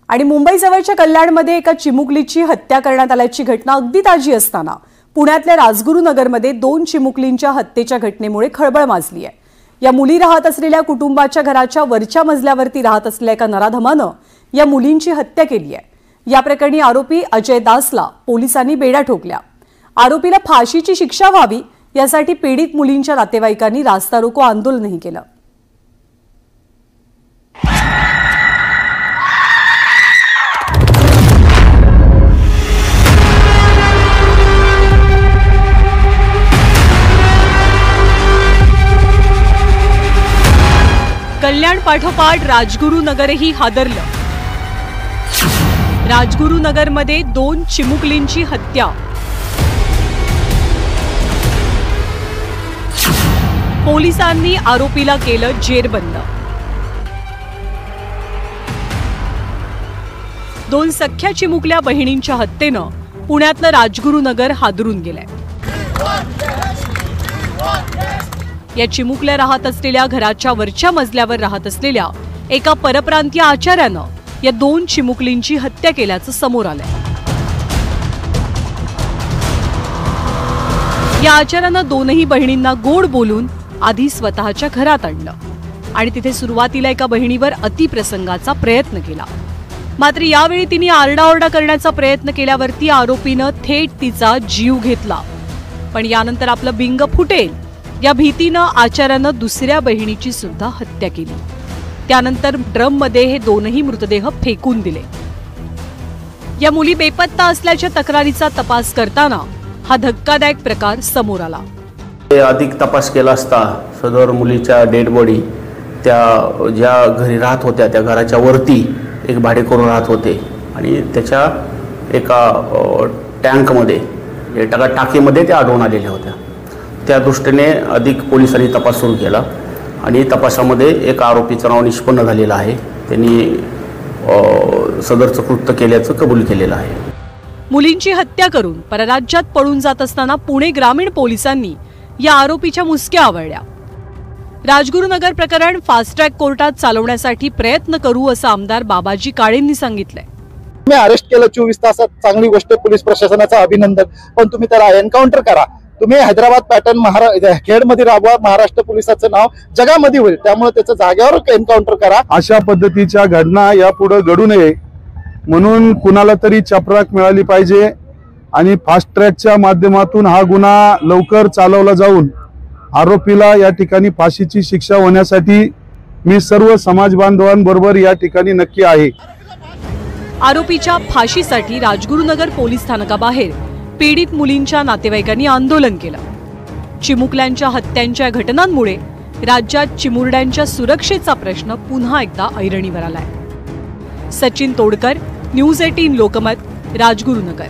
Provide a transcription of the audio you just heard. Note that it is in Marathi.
आणि मुंबईजवळच्या कल्याणमध्ये एका चिमुकलीची हत्या करण्यात आल्याची घटना अगदी ताजी असताना पुण्यातल्या राजगुरुनगरमध्ये 2 चिमुकलींच्या हत्येच्या घटनेमुळे खळबळ माजली आहे। या मुली राहत असलेल्या कुटुंबाच्या घराच्या वरच्या मजल्यावरती राहत असलेल्या एका नराधमानं या मुलींची हत्या केली आहे। या प्रकरणी आरोपी अजय दासला पोलिसांनी बेड्या ठोकल्या। आरोपीला फाशीची शिक्षा व्हावी यासाठी पीडित मुलींच्या नातेवाईकांनी रास्ता रोको आंदोलनही केलं। कल्याण पाठोपाठ राजगुरुनगरही हादरलं। राजगुरुनगरमध्ये 2 चिमुकलींची हत्या। पोलिसांनी आरोपीला केलं जेरबंद। 2 सख्या चिमुकल्या बहिणींच्या हत्येनं पुण्यातलं राजगुरुनगर हादरून गेलंय। या चिमुकल्या राहत असलेल्या घराच्या वरच्या मजल्यावर राहत असलेल्या एका परप्रांतीय आचार्यानं या 2 चिमुकलींची हत्या केल्याचं समोर आलंय। या आचार्यानं 2ही बहिणींना गोड बोलून आधी स्वतःच्या घरात आणलं आणि तिथे सुरुवातीला एका बहिणीवर अतिप्रसंगाचा प्रयत्न केला। मात्र यावेळी तिने आरडाओरडा करण्याचा प्रयत्न केल्यावरती आरोपीनं थेट तिचा जीव घेतला। पण यानंतर आपलं बिंग फुटेल या भीतीनं आचार्यानं दुसऱ्या बहिणीची सुद्धा हत्या केली। त्यानंतर ड्रममध्ये हे 2ही मृतदेह फेकून दिले। या मुली बेपत्ता असल्याच्या तक्रारीचा तपास करताना हा धक्कादायक प्रकार समोर आला। अधिक तपास केला असता सदर मुलीच्या डेड बॉडी त्या ज्या घरी राहत होत्या त्या घराच्या वरती एक भाडेकरू राहत होते आणि त्याच्या एका टँकमध्ये टाकीमध्ये त्या आढळून आलेल्या होत्या। त्या दृष्टीने अधिक पोलिसांनी तपास सुरू केला आणि तपासामध्ये एक आरोपीचं नाव निष्पन्न झालेलं आहे। त्यांनी सदरचं कृत्य केल्याचं कबूल केलेलं आहे। मुलींची हत्या करून परराज्यात पळून जात असताना पुणे ग्रामीण पोलिसांनी या आरोपीच्या मुसक्या आवळल्या। राजगुरुनगर प्रकरण फास्ट ट्रॅक कोर्टात चालवण्यासाठी प्रयत्न करू असं आमदार बाबाजी काळेंनी सांगितलंय। तुम्ही अरेस्ट केलं 24 तासात, चांगली गोष्ट, पोलीस प्रशासनाचं अभिनंदन, पण तुम्ही त्याला एन्काउंटर करा। तुम्ही हैदराबाद पॅटर्न खेडमध्ये राबवा, महाराष्ट्र पोलिसाचं नाव जगामध्ये होईल, त्यामुळे त्याचं जागेवर एन्काउंटर करा। अशा पद्धतीच्या घटना यापुढे घडू नये म्हणून कुणाला तरी चपराक मिळाली पाहिजे आणि फास्ट ट्रॅकच्या माध्यमातून हा गुन्हा लवकर चालवला जाऊन आरोपीला या ठिकाणी फाशीची शिक्षा होण्यासाठी मी सर्व समाज बांधवांबरोबर या ठिकाणी नक्की आहे। आरोपीच्या फाशीसाठी राजगुरुनगर पोलीस स्थानकाबाहेर पीडित मुलींच्या नातेवाईकांनी आंदोलन केलं। चिमुकल्यांच्या हत्यांच्या घटनांमुळे राज्यात चिमुरड्यांच्या सुरक्षेचा प्रश्न पुन्हा एकदा ऐरणीवर आलाय। सचिन तोडकर, न्यूज 18 लोकमत, राजगुरुनगर।